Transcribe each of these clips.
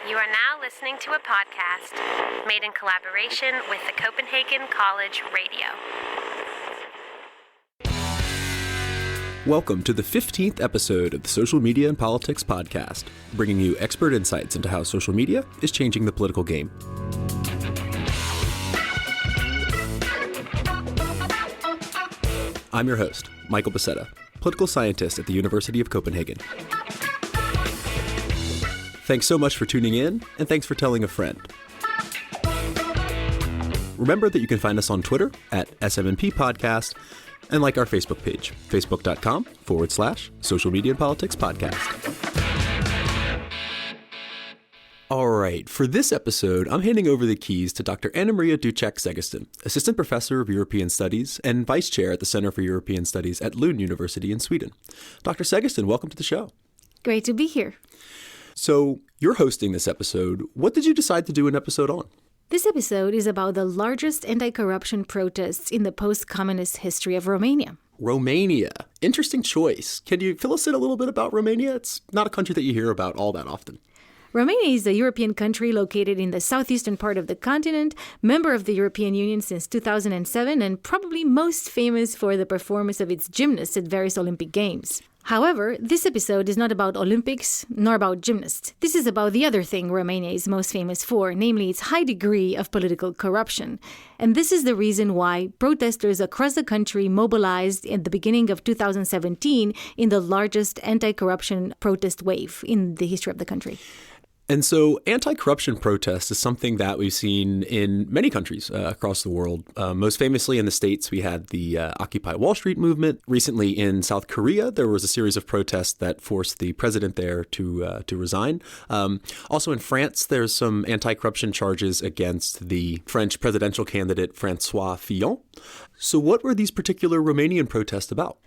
You are now listening to a podcast made in collaboration with the Copenhagen College Radio. Welcome to the 15th episode of the Social Media and Politics Podcast, bringing you expert insights into how social media is changing the political game. I'm your host, Michael Becerra, political scientist at the University of Copenhagen. Thanks so much for tuning in, and thanks for telling a friend. Remember that you can find us on Twitter at SMNP Podcast and like our Facebook page, facebook.com/Social Media and Politics Podcast. All right, for this episode, I'm handing over the keys to Dr. Anna Maria Ducek-Segestin, Assistant Professor of European Studies and Vice Chair at the Center for European Studies at Lund University in Sweden. Dr. Segestin, welcome to the show. Great to be here. So, you're hosting this episode. What did you decide to do an episode on? This episode is about the largest anti-corruption protests in the post-communist history of Romania. Romania. Interesting choice. Can you fill us in a little bit about Romania? It's not a country that you hear about all that often. Romania is a European country located in the southeastern part of the continent, member of the European Union since 2007, and probably most famous for the performance of its gymnasts at various Olympic Games. However, this episode is not about Olympics nor about gymnasts. This is about the other thing Romania is most famous for, namely its high degree of political corruption. And this is the reason why protesters across the country mobilized at the beginning of 2017 in the largest anti-corruption protest wave in the history of the country. And so anti-corruption protest is something that we've seen in many countries across the world. Most famously in the States, we had the Occupy Wall Street movement. Recently in South Korea, there was a series of protests that forced the president there to resign. Also in France, there's some anti-corruption charges against the French presidential candidate François Fillon. So what were these particular Romanian protests about?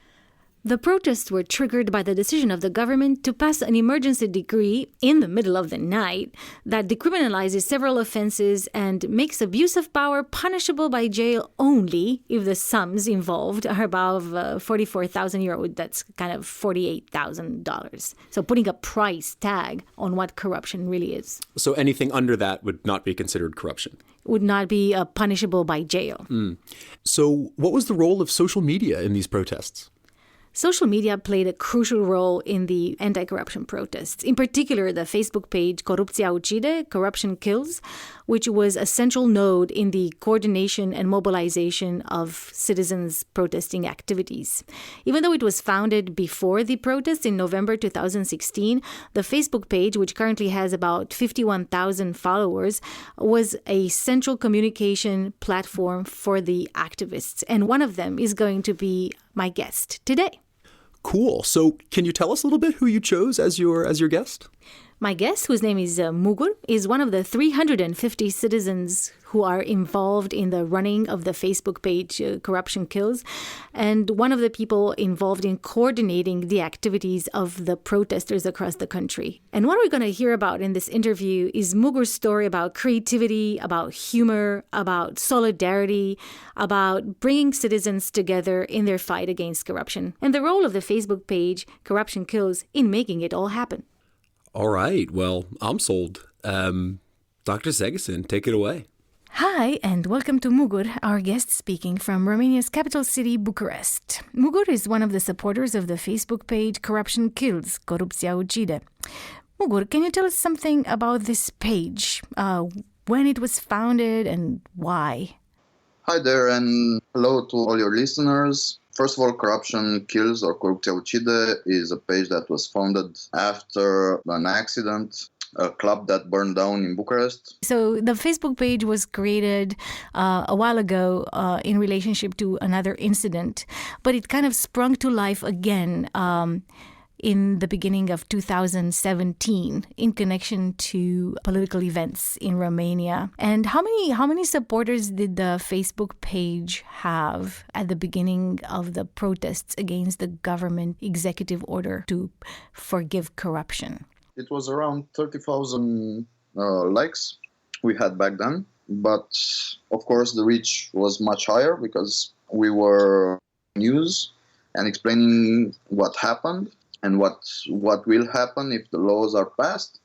The protests were triggered by the decision of the government to pass an emergency decree in the middle of the night that decriminalizes several offenses and makes abuse of power punishable by jail only if the sums involved are above 44,000 euro. That's kind of $48,000. So putting a price tag on what corruption really is. So anything under that would not be considered corruption? Would not be punishable by jail. So what was the role of social media in these protests? Social media played a crucial role in the anti-corruption protests. In particular, the Facebook page Corupția Ucide, Corruption Kills, which was a central node in the coordination and mobilization of citizens' protesting activities. Even though it was founded before the protests in November 2016, the Facebook page, which currently has about 51,000 followers, was a central communication platform for the activists. And one of them is going to be my guest today. Cool. So can you tell us a little bit who you chose as your guest? My guest, whose name is Mugur, is one of the 350 citizens who are involved in the running of the Facebook page Corruption Kills, and one of the people involved in coordinating the activities of the protesters across the country. And what we're going to hear about in this interview is Mugur's story about creativity, about humor, about solidarity, about bringing citizens together in their fight against corruption, and the role of the Facebook page Corruption Kills in making it all happen. All right. Well, I'm sold. Dr. Segestin, take it away. Hi, and welcome to Mugur, our guest speaking from Romania's capital city, Bucharest. Mugur is one of the supporters of the Facebook page Corruption Kills, Corupția Ucide. Mugur, can you tell us something about this page, when it was founded and why? Hi there, and hello to all your listeners. First of all, Corruption Kills, or Corupția Ucide, is a page that was founded after an accident, a club that burned down in Bucharest. So the Facebook page was created a while ago in relationship to another incident, but it kind of sprung to life again in the beginning of 2017 in connection to political events in Romania. And how many supporters did the Facebook page have at the beginning of the protests against the government executive order to forgive corruption? It was around 30,000 likes we had back then. But of course, the reach was much higher because we were news and explaining what happened and what will happen if the laws are passed.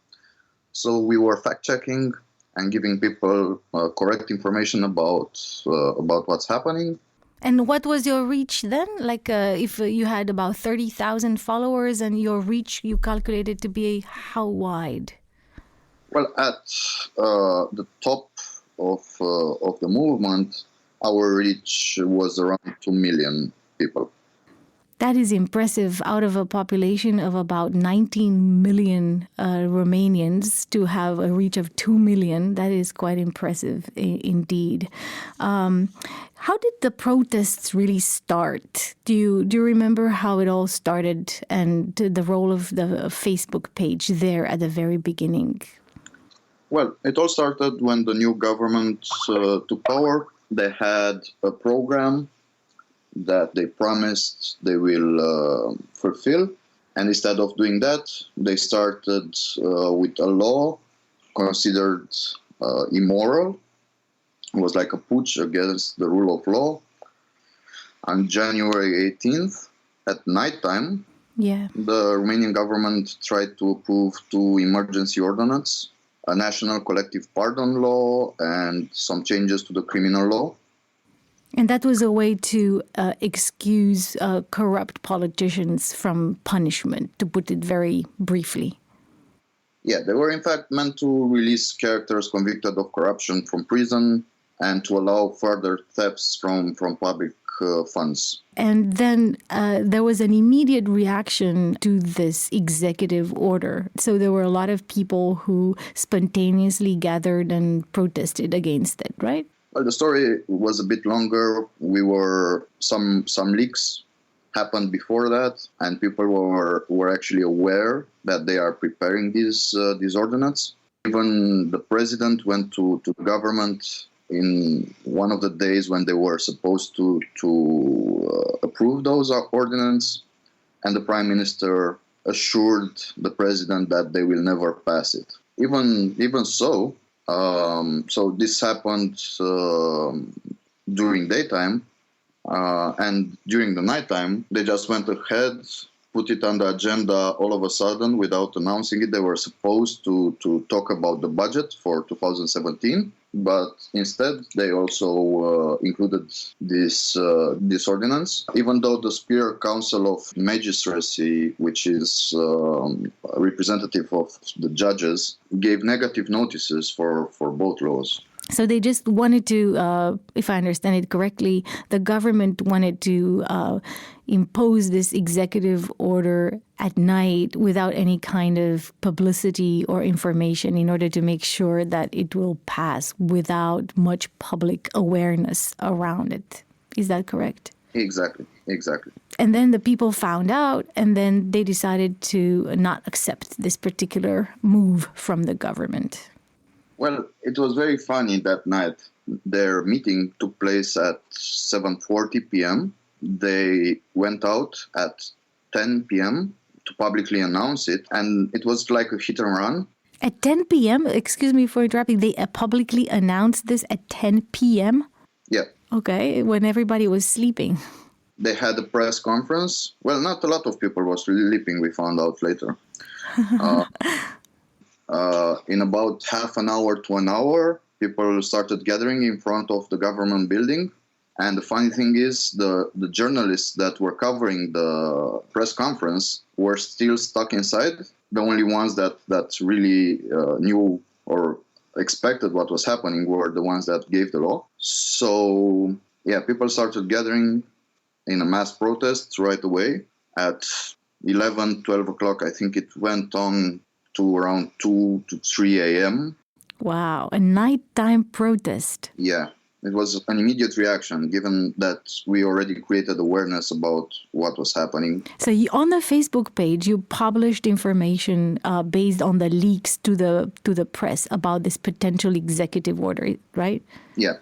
So we were fact-checking and giving people correct information about what's happening. And what was your reach then? Like if you had about 30,000 followers and your reach you calculated to be how wide? Well, at the top of the movement, our reach was around 2 million people. That is impressive. Out of a population of about 19 million Romanians to have a reach of 2 million, that is quite impressive indeed. How did the protests really start? Do you remember how it all started and the role of the Facebook page there at the very beginning? Well, it all started when the new government took power. They had a program that they promised they will fulfill. And instead of doing that, they started with a law considered immoral. It was like a putsch against the rule of law. On January 18th, at nighttime, the Romanian government tried to approve 2 emergency ordinances, a national collective pardon law and some changes to the criminal law. And that was a way to excuse corrupt politicians from punishment, to put it very briefly. Yeah, they were in fact meant to release characters convicted of corruption from prison and to allow further thefts from public funds. And then there was an immediate reaction to this executive order. So there were a lot of people who spontaneously gathered and protested against it, right? Well, the story was a bit longer. Some leaks happened before that, and people were actually aware that they are preparing these ordinance. Even the president went to the government in one of the days when they were supposed to approve those ordinance, and the prime minister assured the president that they will never pass it. Even so. So this happened during daytime, and during the nighttime, they just went ahead, put it on the agenda all of a sudden without announcing it. They were supposed to talk about the budget for 2017, but instead they also included this ordinance, even though the Superior Council of Magistracy, which is representative of the judges, gave negative notices for both laws. So they just wanted to, if I understand it correctly, the government wanted to impose this executive order at night without any kind of publicity or information in order to make sure that it will pass without much public awareness around it. Is that correct? Exactly. And then the people found out, and then they decided to not accept this particular move from the government. Well, it was very funny that night. Their meeting took place at 7:40 p.m. They went out at 10 p.m. to publicly announce it, and it was like a hit and run. At 10 p.m., excuse me for interrupting, they publicly announced this at 10 p.m.? Yeah. Okay, when everybody was sleeping. They had a press conference. Well, not a lot of people were sleeping, we found out later. In about half an hour to an hour, people started gathering in front of the government building. And the funny thing is, the journalists that were covering the press conference were still stuck inside. The only ones that really knew or expected what was happening were the ones that gave the law. So, yeah, people started gathering in a mass protest right away. At 11, 12 o'clock, I think it went on to around 2 to 3 a.m. Wow, a nighttime protest. Yeah, it was an immediate reaction, given that we already created awareness about what was happening. So on the Facebook page, you published information based on the leaks to the press about this potential executive order, right? Yeah.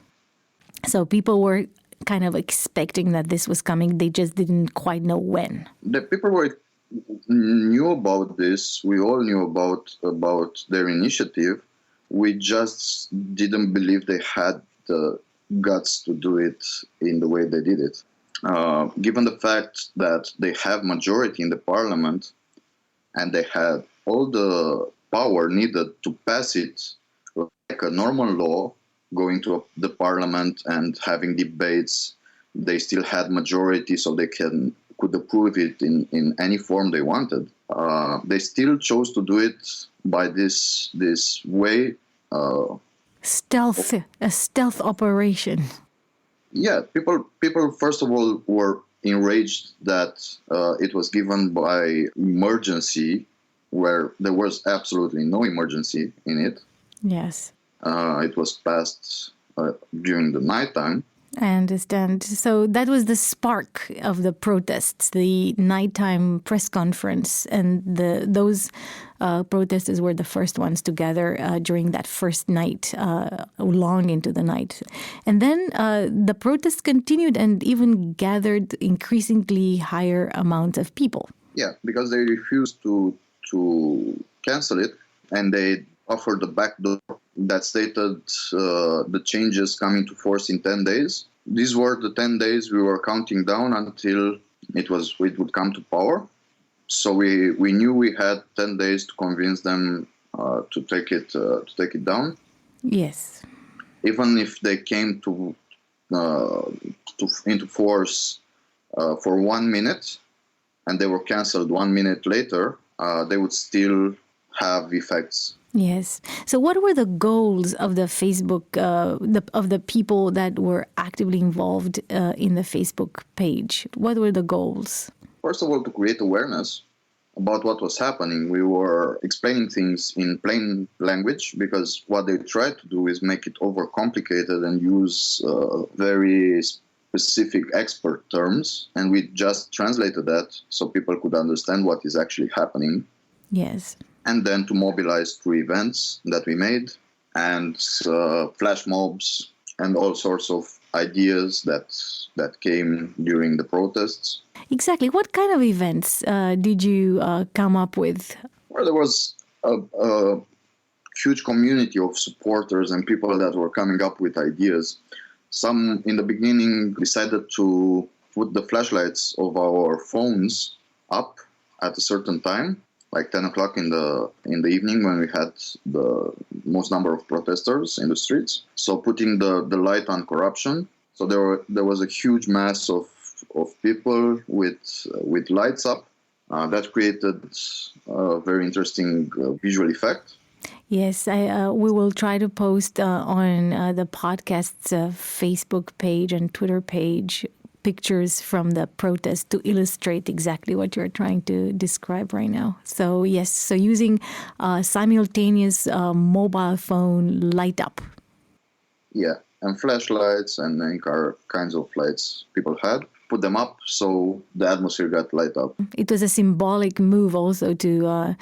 So people were kind of expecting that this was coming. They just didn't quite know when. The people knew about this. We all knew about their initiative. We just didn't believe they had the guts to do it in the way they did it. Given the fact that they have majority in the parliament and they had all the power needed to pass it like a normal law, going to the parliament and having debates. They still had majority, so they could approve it in any form they wanted. They still chose to do it by this way. A stealth operation. Yeah, people first of all were enraged that it was given by emergency, where there was absolutely no emergency in it. Yes. It was passed during the nighttime. I understand. So that was the spark of the protests, the nighttime press conference, and those protesters were the first ones to gather during that first night, long into the night. And then the protests continued and even gathered increasingly higher amounts of people. Yeah, because they refused to cancel it, and they offered a backdoor that stated the changes come into force in 10 days. These were the 10 days we were counting down until it would come to power. So we knew we had 10 days to convince them to take it down. Yes. Even if they came into force for 1 minute, and they were cancelled 1 minute later, they would still have effects. Yes. So what were the goals of the Facebook, of the people that were actively involved in the Facebook page? What were the goals? First of all, to create awareness about what was happening. We were explaining things in plain language, because what they tried to do is make it overcomplicated and use very specific expert terms. And we just translated that so people could understand what is actually happening. Yes. And then to mobilize through events that we made, and flash mobs, and all sorts of ideas that came during the protests. Exactly. What kind of events did you come up with? Well, there was a huge community of supporters and people that were coming up with ideas. Some in the beginning decided to put the flashlights of our phones up at a certain time, like 10 o'clock in the evening, when we had the most number of protesters in the streets. So putting the light on corruption. So there was a huge mass of people with lights up. That created a very interesting visual effect. Yes, we will try to post on the podcast's Facebook page and Twitter page pictures from the protest to illustrate exactly what you're trying to describe right now. So yes, so using simultaneous mobile phone light up. Yeah, and flashlights and any kinds of lights people had. Put them up so the atmosphere got light up. It was a symbolic move also to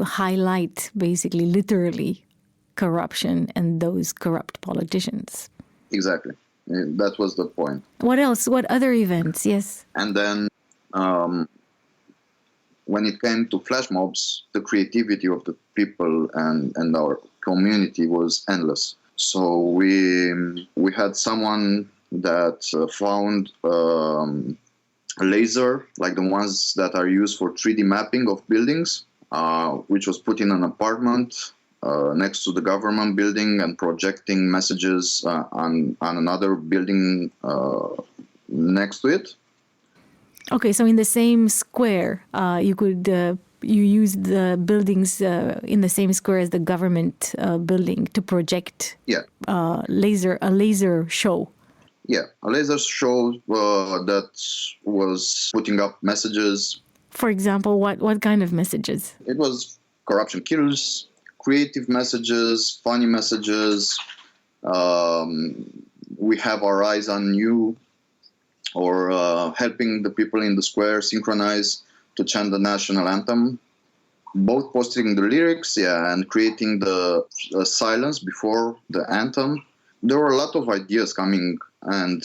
highlight, basically, literally, corruption and those corrupt politicians. Exactly. That was the point. What else? What other events? Yes. And then when it came to flash mobs, the creativity of the people and our community was endless. So we had someone that found a laser, like the ones that are used for 3D mapping of buildings, which was put in an apartment next to the government building and projecting messages on another building next to it. Okay, so in the same square, you use the buildings in the same square as the government building to project a laser show. Yeah, a laser show that was putting up messages. For example, what kind of messages? It was corruption kills, creative messages, funny messages. We have our eyes on you, or helping the people in the square synchronize to chant the national anthem. Both posting the lyrics, and creating the silence before the anthem. There were a lot of ideas coming, and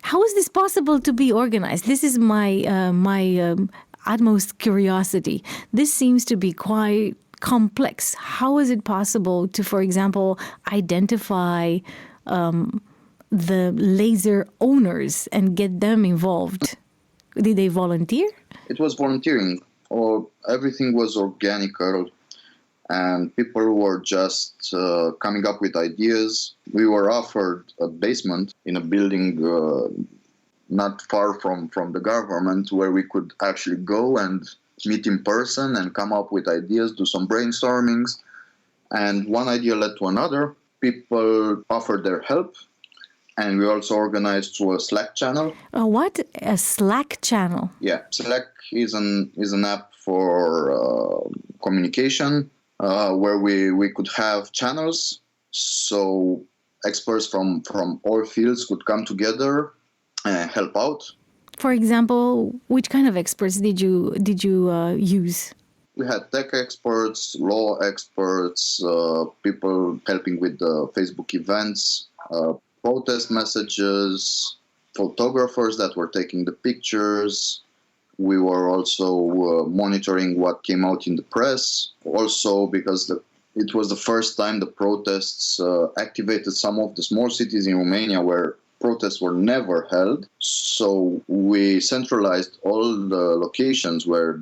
how is this possible to be organized? This is my utmost curiosity. This seems to be quite complex. How is it possible to, for example, identify the laser owners and get them involved? Did they volunteer? It was volunteering. or everything was organical, and people were just coming up with ideas. We were offered a basement in a building not far from the government, where we could actually go and meet in person and come up with ideas, do some brainstormings. And one idea led to another. People offered their help, and we also organized through a Slack channel. What? A Slack channel? Yeah, Slack is an app for communication, where we could have channels, so experts from all fields could come together and help out. For example, which kind of experts did you use? We had tech experts, law experts, people helping with the Facebook events, protest messages, photographers that were taking the pictures. We were also monitoring what came out in the press. Also, because it was the first time the protests activated some of the small cities in Romania where protests were never held. So we centralized all the locations where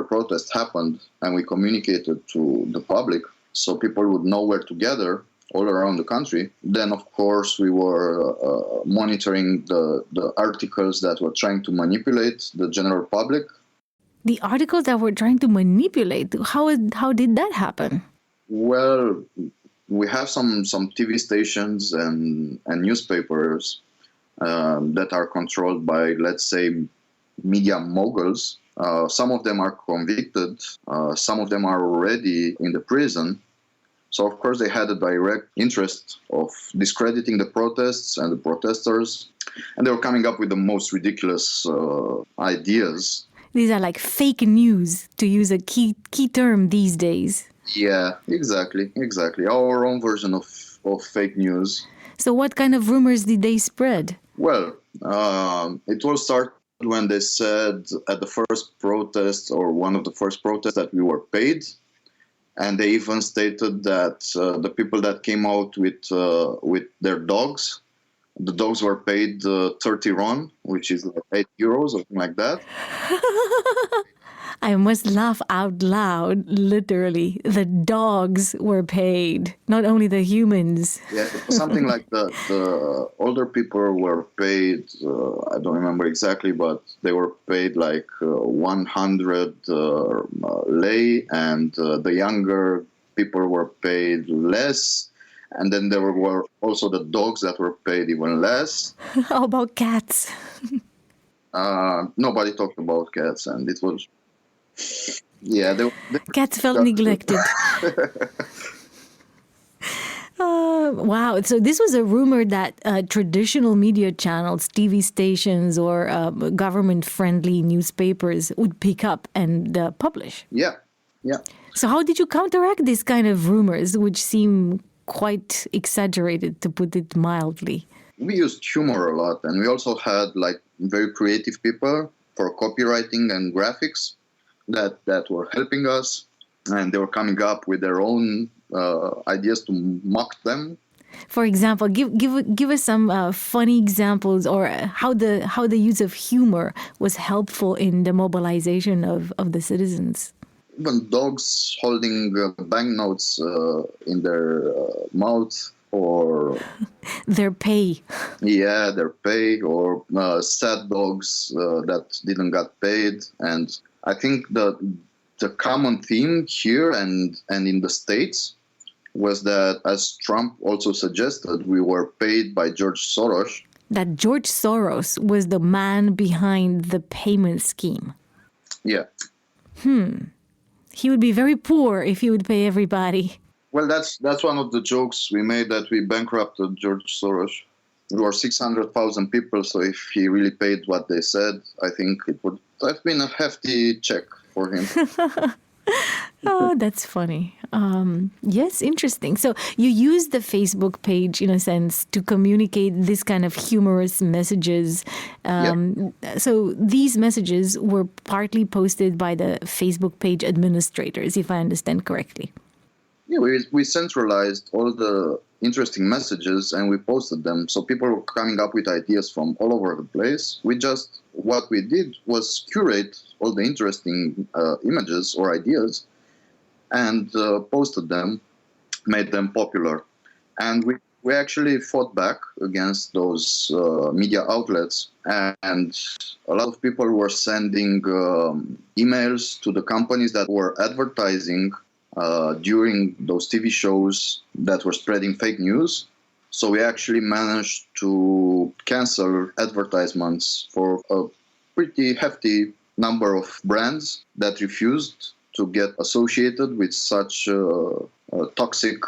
protests happened, and we communicated to the public so people would know where to gather all around the country. Then, of course, we were monitoring the articles that were trying to manipulate the general public. The articles that were trying to manipulate, how did that happen? Well, we have some TV stations and newspapers that are controlled by, let's say, media moguls. Some of them are convicted. Some of them are already in the prison. So, of course, they had a direct interest of discrediting the protests and the protesters. And they were coming up with the most ridiculous ideas. These are like fake news, to use a key term these days. Yeah, exactly. Our own version of fake news. So what kind of rumors did they spread? Well, it all started when they said at the first protest, or one of the first protests, that we were paid. And they even stated that the people that came out with their dogs, the dogs were paid 30 RON, which is like €8 or something like that. I must laugh out loud, literally. The dogs were paid, not only the humans. Yeah, something like that. The older people were paid, I don't remember exactly, but they were paid like 100 lei, and the younger people were paid less. And then there were also the dogs that were paid even less. How about cats? Nobody talked about cats, and it was... Yeah, cats felt neglected. Wow. So this was a rumor that traditional media channels, TV stations, or government-friendly newspapers would pick up and publish. Yeah. So how did you counteract these kind of rumors, which seem quite exaggerated, to put it mildly? We used humor a lot, and we also had like very creative people for copywriting and graphics that were helping us, and they were coming up with their own ideas to mock them. For example, give us some funny examples, or how the use of humor was helpful in the mobilization of the citizens. Even dogs holding banknotes in their mouth, or their pay. Yeah, their pay, or sad dogs that didn't get paid. And I think the common theme here and in the States was that, as Trump also suggested, we were paid by George Soros. That George Soros was the man behind the payment scheme. Yeah. He would be very poor if he would pay everybody. Well, that's one of the jokes we made, that we bankrupted George Soros. There were 600,000 people, so if he really paid what they said, I think it would have been a hefty check for him. Oh, that's funny. Yes, interesting. So you use the Facebook page, in a sense, to communicate this kind of humorous messages. So these messages were partly posted by the Facebook page administrators, if I understand correctly. Yeah, we centralized all the interesting messages and we posted them. So people were coming up with ideas from all over the place. What we did was curate all the interesting images or ideas and posted them, made them popular. And we actually fought back against those media outlets, and a lot of people were sending emails to the companies that were advertising during those TV shows that were spreading fake news. So we actually managed to cancel advertisements for a pretty hefty number of brands that refused to get associated with such toxic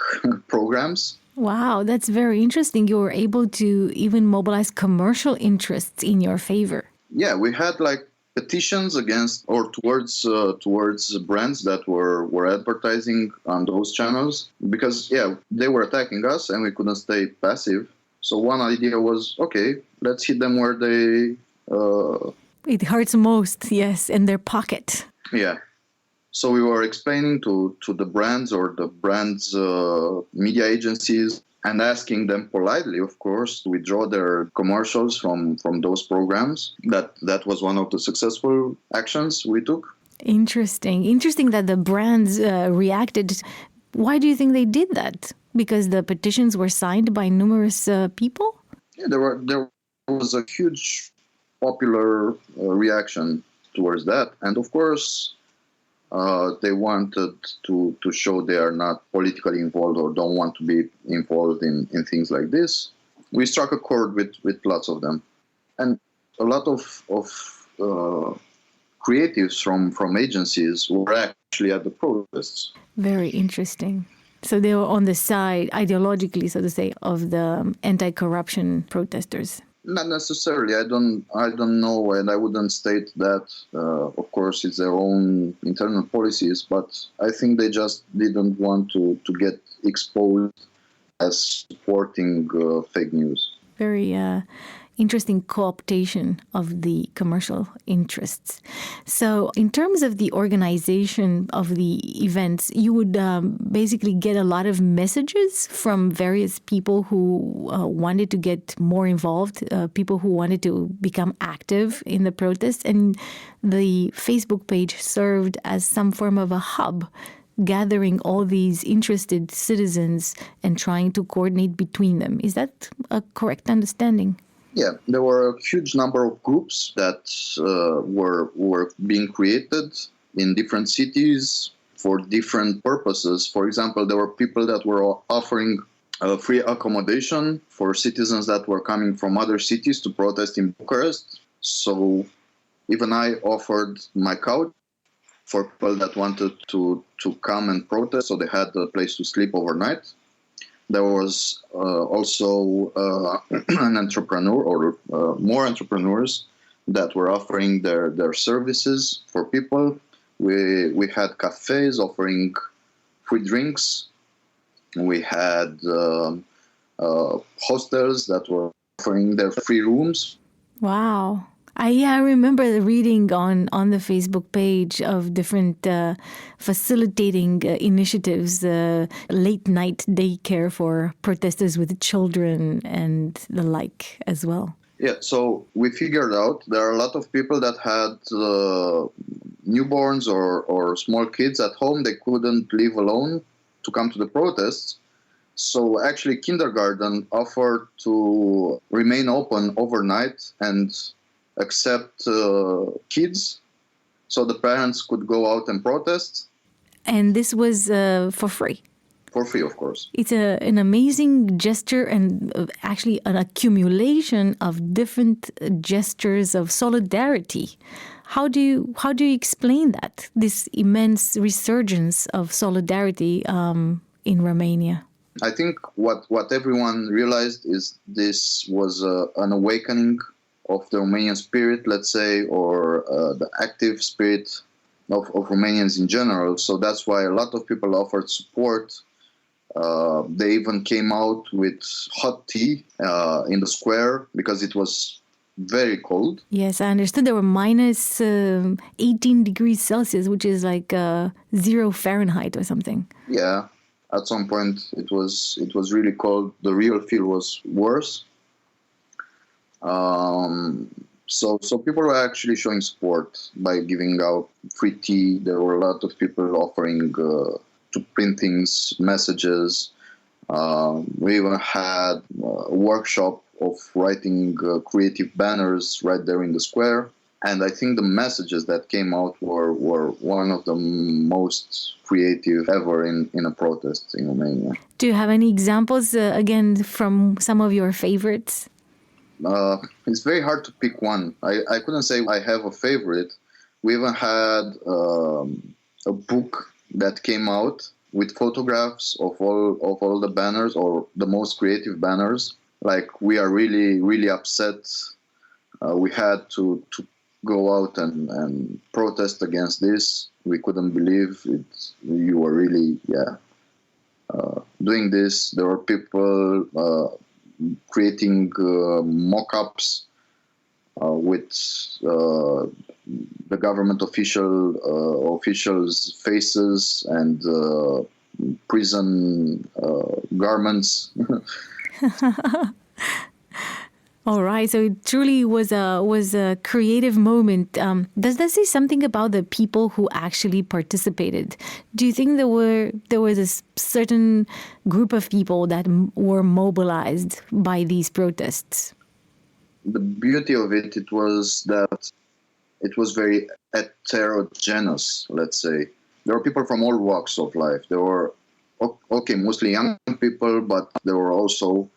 programs. Wow, that's very interesting. You were able to even mobilize commercial interests in your favor. Yeah, we had like petitions against or towards brands that were advertising on those channels because they were attacking us and we couldn't stay passive. So one idea was, okay, let's hit them where they it hurts most, yes, in their pocket. Yeah. So we were explaining to the brands or the brands' media agencies and asking them politely, of course, to withdraw their commercials from those programs. That was one of the successful actions we took. Interesting that the brands reacted. Why do you think they did that? Because the petitions were signed by numerous people? Yeah, there was a huge popular reaction towards that. And of course, they wanted to show they are not politically involved or don't want to be involved in things like this. We struck a chord with lots of them. And a lot of creatives from agencies were actually at the protests. Very interesting. So they were on the side, ideologically, so to say, of the anti-corruption protesters. Not necessarily. I don't know, and I wouldn't state that. Of course, it's their own internal policies, but I think they just didn't want to get exposed as supporting fake news. Very interesting co-optation of the commercial interests. So in terms of the organization of the events, you would basically get a lot of messages from various people who wanted to get more involved, people who wanted to become active in the protests. And the Facebook page served as some form of a hub, gathering all these interested citizens and trying to coordinate between them. Is that a correct understanding? Yeah, there were a huge number of groups that were being created in different cities for different purposes. For example, there were people that were offering free accommodation for citizens that were coming from other cities to protest in Bucharest. So even I offered my couch for people that wanted to come and protest, so they had a place to sleep overnight. There was also an entrepreneur or more entrepreneurs that were offering their services for people. We had cafes offering free drinks. We had hostels that were offering their free rooms. Wow. I remember reading on the Facebook page of different facilitating initiatives, late night daycare for protesters with children and the like as well. Yeah, so we figured out there are a lot of people that had newborns or small kids at home. They couldn't leave alone to come to the protests. So actually kindergarten offered to remain open overnight and accept kids, so the parents could go out and protest. And this was for free? For free, of course. It's an amazing gesture and actually an accumulation of different gestures of solidarity. How do you explain that, this immense resurgence of solidarity in Romania? I think what everyone realized is this was an awakening of the Romanian spirit, let's say, or the active spirit of Romanians in general. So that's why a lot of people offered support. They even came out with hot tea in the square because it was very cold. Yes, I understood there were minus 18 degrees Celsius, which is like 0 Fahrenheit or something. Yeah. At some point, it was really cold. The real feel was worse. So people were actually showing support by giving out free tea. There were a lot of people offering to print things, messages. We even had a workshop of writing creative banners right there in the square. And I think the messages that came out were one of the most creative ever in a protest in Romania. Do you have any examples, again, from some of your favorites? It's very hard to pick one. I couldn't say I have a favorite. We even had a book that came out with photographs of all the banners, or the most creative banners. Like, we are really, really upset. We had to go out and protest against this. We couldn't believe it. You were really, doing this. There were people creating mock-ups with the government officials' faces and prison garments. All right, so it truly was a creative moment. Does that say something about the people who actually participated? Do you think there was a certain group of people that were mobilized by these protests? The beauty of it was that it was very heterogeneous, let's say. There were people from all walks of life. There were, mostly young people, but there were also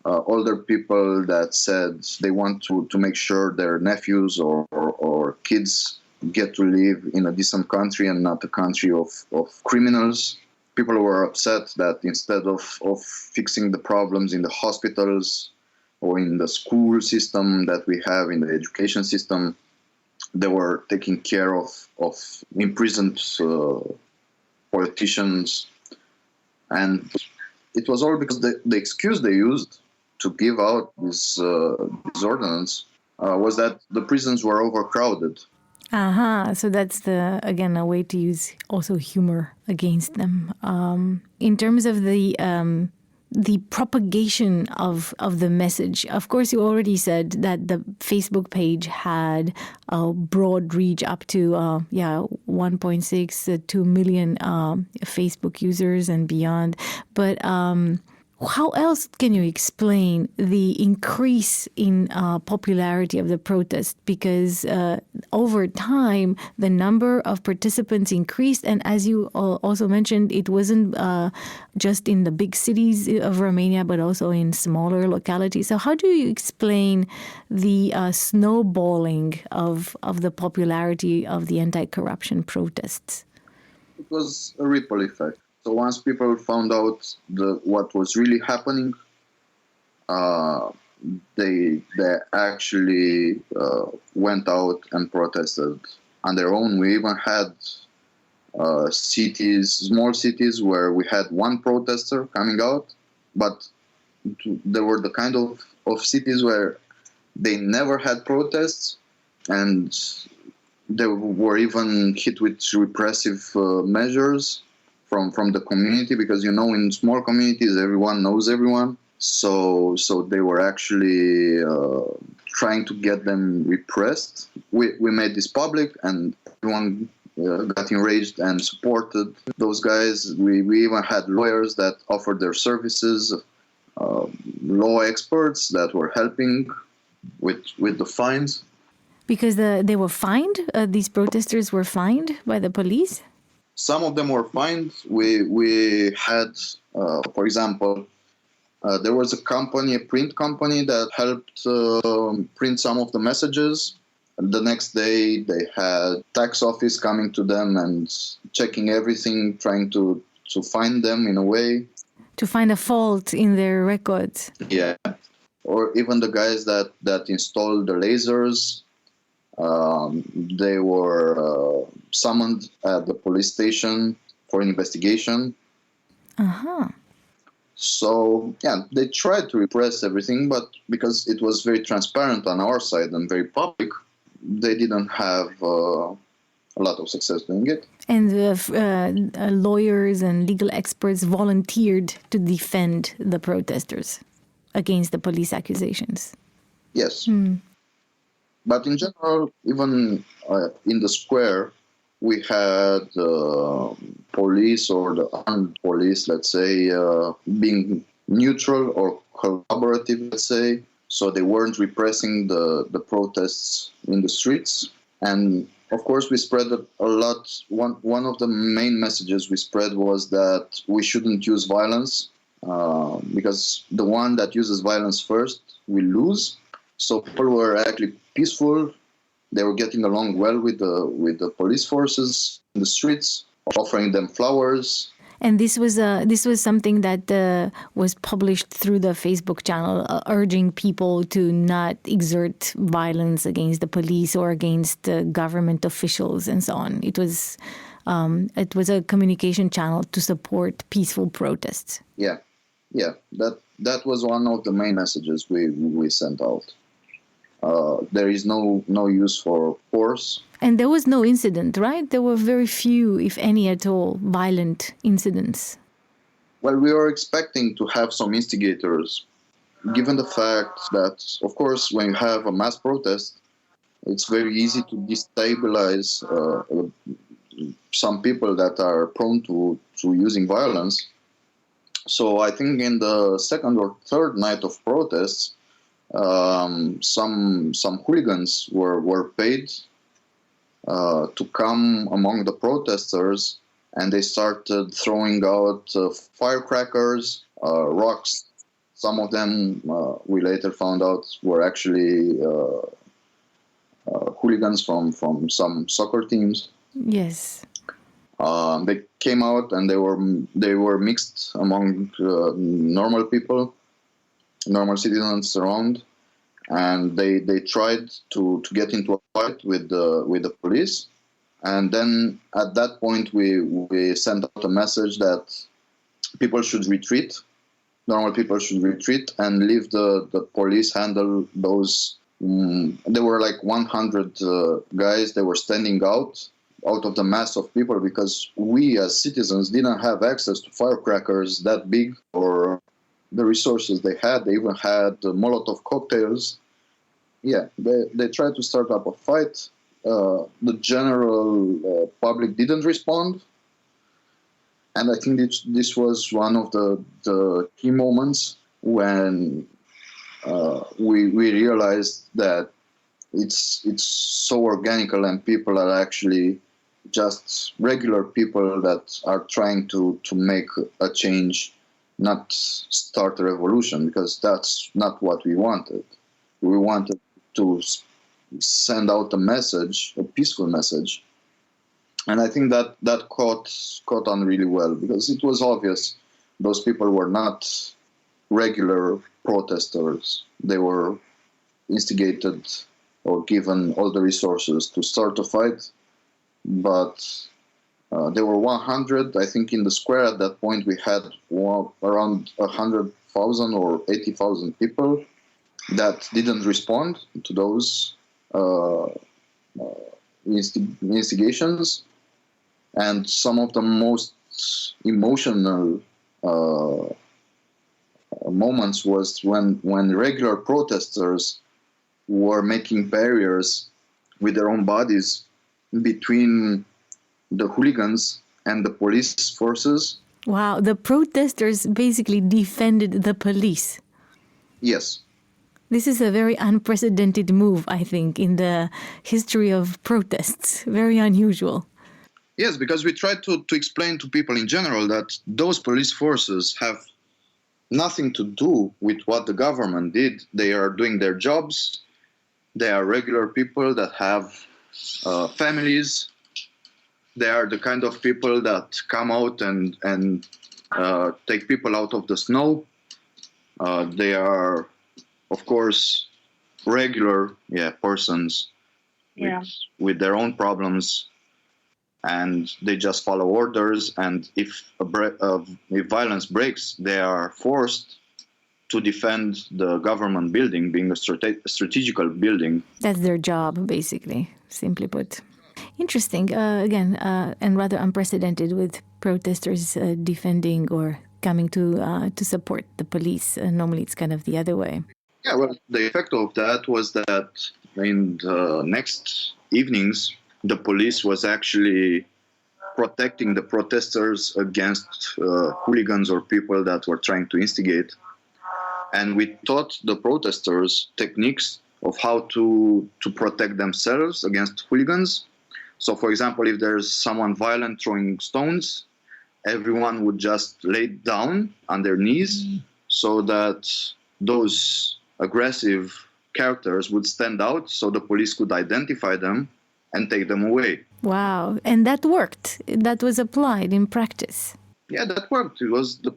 older people that said they want to make sure their nephews or kids get to live in a decent country and not a country of criminals. People were upset that instead of fixing the problems in the hospitals or in the school system that we have, in the education system, they were taking care of imprisoned politicians. And it was all because the excuse they used to give out this ordinance was that the prisons were overcrowded. So that's again a way to use also humor against them. In terms of the propagation of the message, of course, you already said that the Facebook page had a broad reach up to 1.6 2 million Facebook users and beyond. But how else can you explain the increase in popularity of the protest? Because over time, the number of participants increased. And as you also mentioned, it wasn't just in the big cities of Romania, but also in smaller localities. So how do you explain the snowballing of the popularity of the anti-corruption protests? It was a ripple effect. So once people found out what was really happening, they actually went out and protested on their own. We even had small cities, where we had one protester coming out, but there were the kind of cities where they never had protests, and they were even hit with repressive measures from the community, because in small communities everyone knows everyone. So they were actually trying to get them repressed. We made this public, and everyone got enraged and supported those guys. We even had lawyers that offered their services, law experts that were helping with the fines. Because they were fined? These protesters were fined by the police? Some of them were fined. We had, for example, there was a print company that helped print some of the messages. The next day, they had tax office coming to them and checking everything, trying to find them in a way. To find a fault in their records. Yeah. Or even the guys that installed the lasers. They were summoned at the police station for an investigation. So, they tried to repress everything, but because it was very transparent on our side and very public, they didn't have a lot of success doing it. And the lawyers and legal experts volunteered to defend the protesters against the police accusations. Yes. But in general, even in the square, we had police or the armed police, let's say, being neutral or collaborative, let's say. So they weren't repressing the protests in the streets. And of course, we spread a lot. One of the main messages we spread was that we shouldn't use violence because the one that uses violence first will lose. So people were actually peaceful. They were getting along well with the police forces in the streets, offering them flowers. And this was something that was published through the Facebook channel, urging people to not exert violence against the police or against government officials and so on. It was a communication channel to support peaceful protests. Yeah. That was one of the main messages we sent out. There is no use for force. And there was no incident, right? There were very few, if any at all, violent incidents. Well, we were expecting to have some instigators, given the fact that, of course, when you have a mass protest, it's very easy to destabilize some people that are prone to using violence. So I think in the second or third night of protests, some hooligans were paid to come among the protesters, and they started throwing out firecrackers, rocks. Some of them we later found out were actually hooligans from some soccer teams. Yes. They came out and they were mixed among normal people, normal citizens around, and they tried to get into a fight with the police. And then at that point we sent out a message that people should retreat, normal people should retreat and leave the police handle those. There were like 100 guys. They were standing out of the mass of people because we as citizens didn't have access to firecrackers that big or the resources they had. They even had Molotov cocktails. Yeah, they tried to start up a fight. The general public didn't respond. And I think this was one of the key moments when we realized that it's so organical and people are actually just regular people that are trying to make a change, not start a revolution, because that's not what we wanted. We wanted to send out a message, a peaceful message. And I think that caught on really well, because it was obvious those people were not regular protesters. They were instigated or given all the resources to start a fight. But there were 100, I think, in the square at that point. We had around 100,000 or 80,000 people that didn't respond to those instigations. And some of the most emotional moments was when regular protesters were making barriers with their own bodies between the hooligans and the police forces. Wow, the protesters basically defended the police. Yes. This is a very unprecedented move, I think, in the history of protests. Very unusual. Yes, because we tried to explain to people in general that those police forces have nothing to do with what the government did. They are doing their jobs. They are regular people that have families. They are the kind of people that come out and take people out of the snow. They are, of course, regular persons with their own problems, and they just follow orders. And if violence breaks, they are forced to defend the government building, being a strategical building. That's their job, basically, simply put. Interesting. Again, and rather unprecedented with protesters defending or coming to support the police. Normally, it's kind of the other way. Yeah, well, the effect of that was that in the next evenings, the police was actually protecting the protesters against hooligans or people that were trying to instigate. And we taught the protesters techniques of how to protect themselves against hooligans. So, for example, if there's someone violent throwing stones, everyone would just lay down on their knees so that those aggressive characters would stand out so the police could identify them and take them away. Wow. And that worked. That was applied in practice. Yeah, that worked. It was the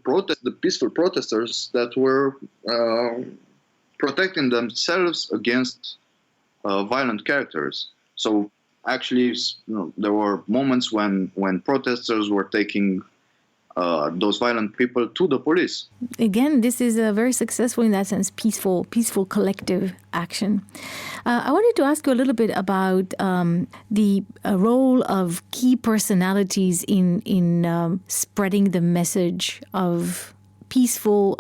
peaceful protesters that were protecting themselves against violent characters. So actually, there were moments when protesters were taking those violent people to the police. Again, this is a very successful, in that sense, peaceful collective action. I wanted to ask you a little bit about the role of key personalities in spreading the message of peaceful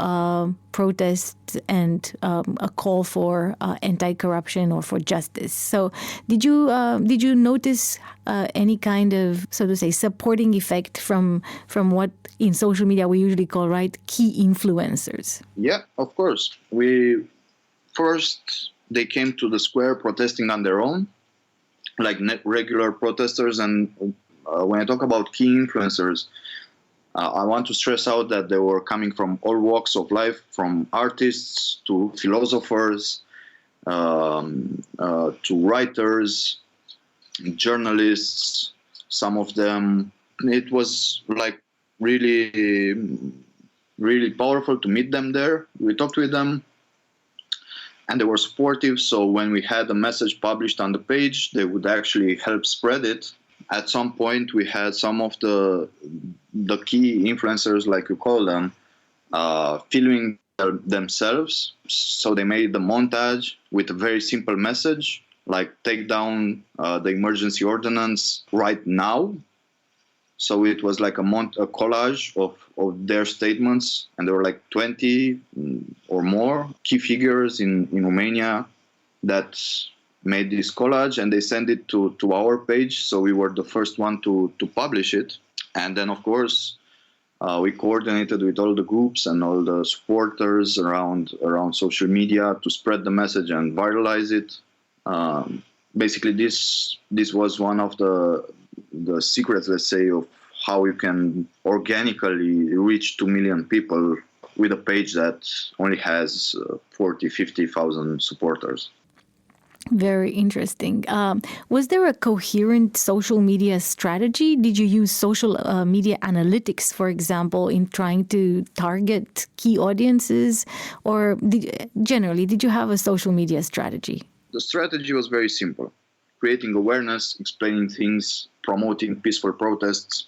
protest and a call for anti-corruption or for justice. So, did you notice any kind of, so to say, supporting effect from what in social media we usually call, right, key influencers? Yeah, of course. They came to the square protesting on their own, like regular protesters. And when I talk about key influencers, I want to stress out that they were coming from all walks of life, from artists to philosophers, to writers, journalists, some of them. It was like really, really powerful to meet them there. We talked with them and they were supportive. So when we had a message published on the page, they would actually help spread it. At some point, we had some of the key influencers, like you call them, filming themselves. So they made the montage with a very simple message, like take down the emergency ordinance right now. So it was like a collage of their statements, and there were like 20 or more key figures in Romania that made this collage, and they sent it to our page. So we were the first one to publish it. And then, of course, we coordinated with all the groups and all the supporters around social media to spread the message and viralize it. Basically, this was one of the secrets, let's say, of how you can organically reach 2 million people with a page that only has 50,000 supporters. Very interesting. Was there a coherent social media strategy? Did you use social media analytics, for example, in trying to target key audiences? Or did you have a social media strategy? The strategy was very simple. Creating awareness, explaining things, promoting peaceful protests.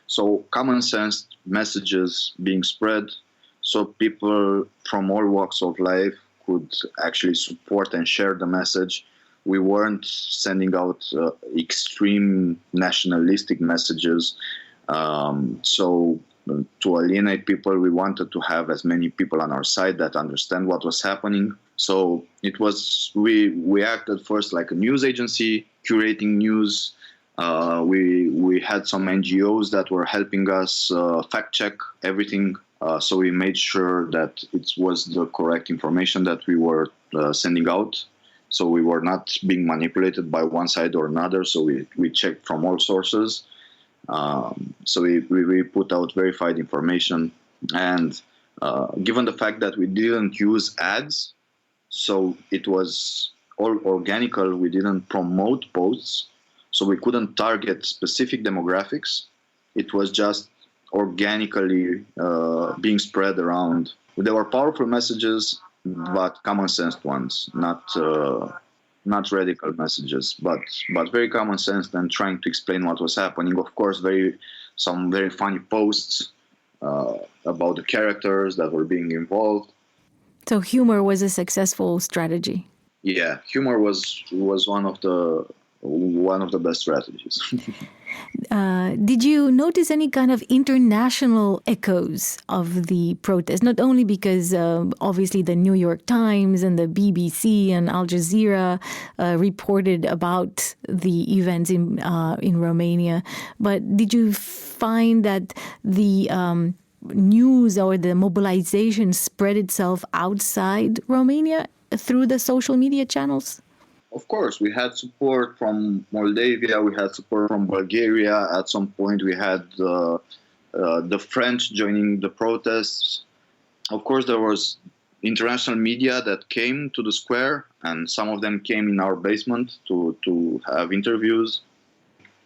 So common sense messages being spread so people from all walks of life could actually support and share the message. We weren't sending out extreme nationalistic messages. So to alienate people, we wanted to have as many people on our side that understand what was happening. So it was, we acted first like a news agency, curating news. We had some NGOs that were helping us fact check everything. So we made sure that it was the correct information that we were sending out. So we were not being manipulated by one side or another. So we checked from all sources. So we put out verified information. And given the fact that we didn't use ads, so it was all organical, we didn't promote posts, so we couldn't target specific demographics. It was just organically being spread around. There were powerful messages, but common sense ones, not radical messages, but very common sense, and trying to explain what was happening. Of course, some very funny posts about the characters that were being involved. So humor was a successful strategy. Yeah, humor was one of one of the best strategies. Did you notice any kind of international echoes of the protest? Not only because obviously the New York Times and the BBC and Al Jazeera reported about the events in Romania, but did you find that the news or the mobilization spread itself outside Romania through the social media channels? Of course, we had support from Moldavia, we had support from Bulgaria. At some point, we had the French joining the protests. Of course, there was international media that came to the square, and some of them came in our basement to have interviews.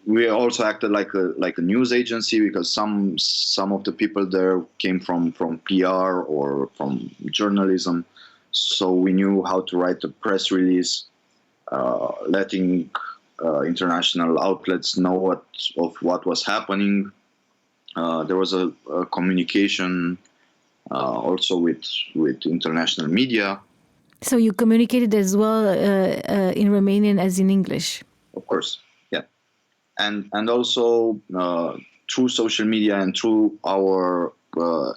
We also acted like a news agency, because some of the people there came from PR or from journalism, so we knew how to write a press release, letting international outlets know what was happening. There was a communication also with international media. So you communicated as well in Romanian as in English? Of course, yeah. And also through social media and through our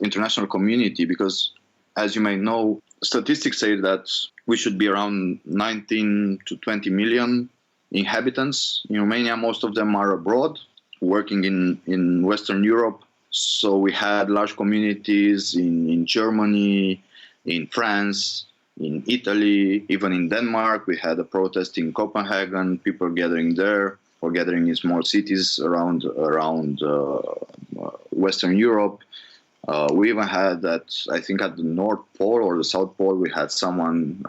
international community, because as you may know, statistics say that we should be around 19 to 20 million inhabitants in Romania. Most of them are abroad, working in Western Europe. So we had large communities in Germany, in France, in Italy, even in Denmark. We had a protest in Copenhagen, people gathering there or gathering in small cities around Western Europe. We even had that, I think at the North Pole or the South Pole, we had someone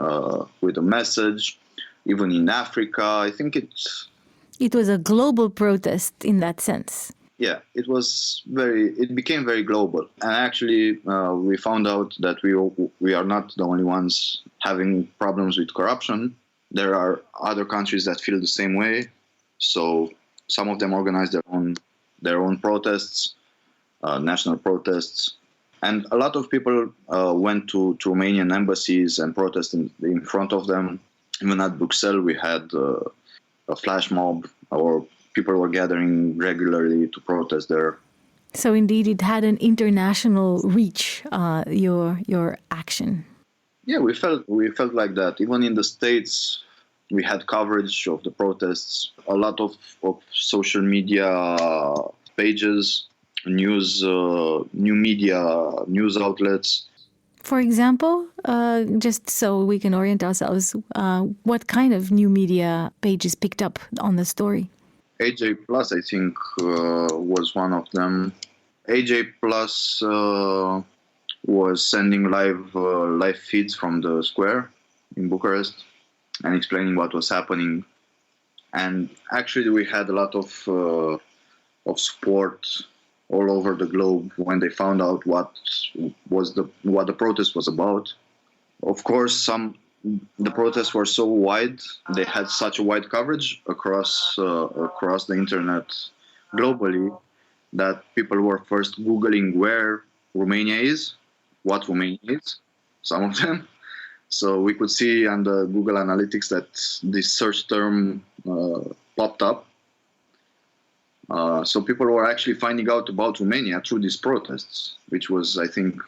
with a message. Even in Africa, I think it was a global protest in that sense. Yeah, it became very global. And actually, we found out that we are not the only ones having problems with corruption. There are other countries that feel the same way. So some of them organize their own protests. National protests, and a lot of people went to Romanian embassies and protested in front of them. Even at Bruxelles, we had a flash mob, or people were gathering regularly to protest there. So indeed, it had an international reach. Your action. Yeah, we felt like that. Even in the States, we had coverage of the protests. A lot of social media pages. New media, news outlets. For example, just so we can orient ourselves, what kind of new media pages picked up on the story? AJ Plus, I think, was one of them. AJ Plus was sending live feeds from the square in Bucharest and explaining what was happening. And actually, we had a lot of support all over the globe when they found out what the protest was about. Of course, the protests were so wide; they had such a wide coverage across the internet globally that people were first Googling where Romania is, what Romania is. Some of them. So we could see on the Google Analytics that this search term popped up. So people were actually finding out about Romania through these protests, which was, I think,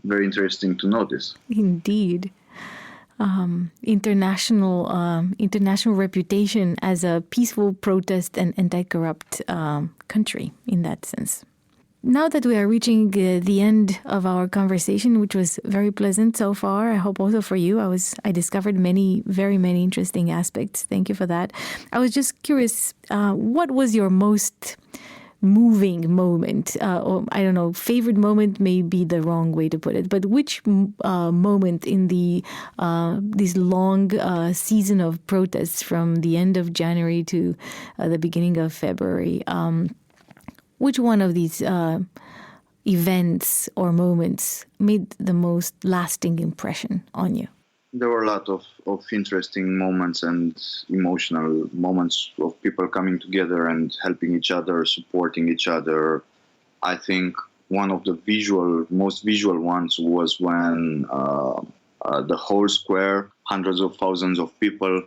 very interesting to notice. Indeed. International reputation as a peaceful protest and anti-corrupt country in that sense. Now that we are reaching the end of our conversation, which was very pleasant so far, I hope also for you, I discovered very many interesting aspects. Thank you for that. I was just curious, what was your most moving moment? Or I don't know, favorite moment may be the wrong way to put it, but which moment in this long season of protests from the end of January to the beginning of February, which one of these events or moments made the most lasting impression on you? There were a lot of interesting moments and emotional moments of people coming together and helping each other, supporting each other. I think one of the most visual ones was when the whole square, hundreds of thousands of people,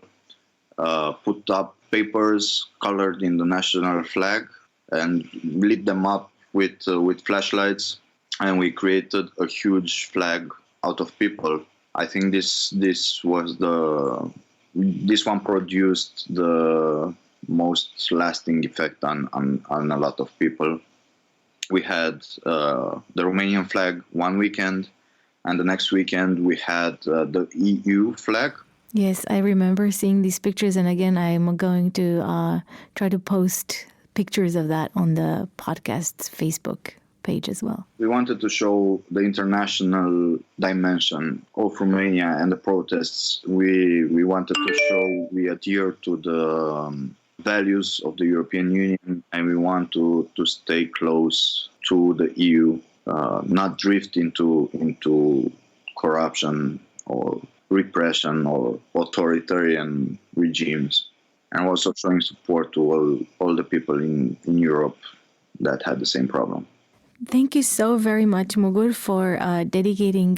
put up papers colored in the national flag and lit them up with flashlights, and we created a huge flag out of people. I think this one produced the most lasting effect on a lot of people. We had the Romanian flag one weekend, and the next weekend we had the EU flag. Yes, I remember seeing these pictures, and again, I'm going to try to post pictures of that on the podcast's Facebook page as well. We wanted to show the international dimension of Romania and the protests. We wanted to show we adhere to the values of the European Union, and we want to stay close to the EU, not drift into corruption or repression or authoritarian regimes, and also showing support to all the people in Europe that had the same problem. Thank you so very much, Mugur, for dedicating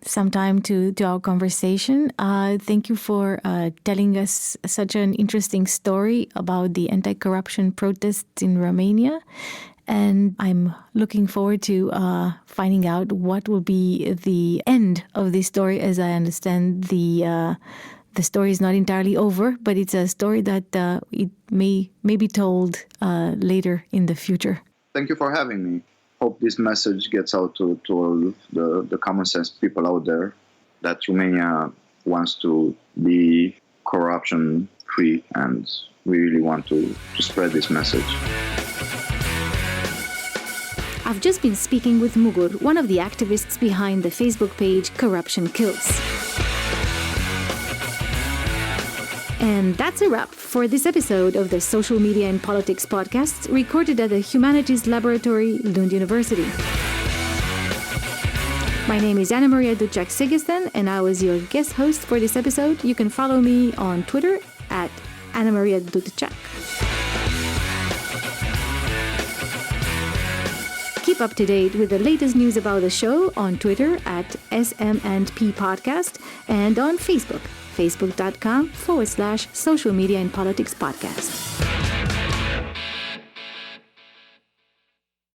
some time to our conversation. Thank you for telling us such an interesting story about the anti-corruption protests in Romania. And I'm looking forward to finding out what will be the end of this story. As I understand, the story is not entirely over, but it's a story that it may be told later in the future. Thank you for having me. Hope this message gets out to all the common sense people out there that Romania wants to be corruption free, and we really want to spread this message. I've just been speaking with Mugur, one of the activists behind the Facebook page Corruption Kills. And that's a wrap for this episode of the Social Media and Politics podcast, recorded at the Humanities Laboratory, Lund University. My name is Anna Maria Ducek-Sigistan, and I was your guest host for this episode. You can follow me on Twitter at Anna Maria Ducek. Keep up to date with the latest news about the show on Twitter at SM&P Podcast and on Facebook, facebook.com/Social Media and Politics Podcast.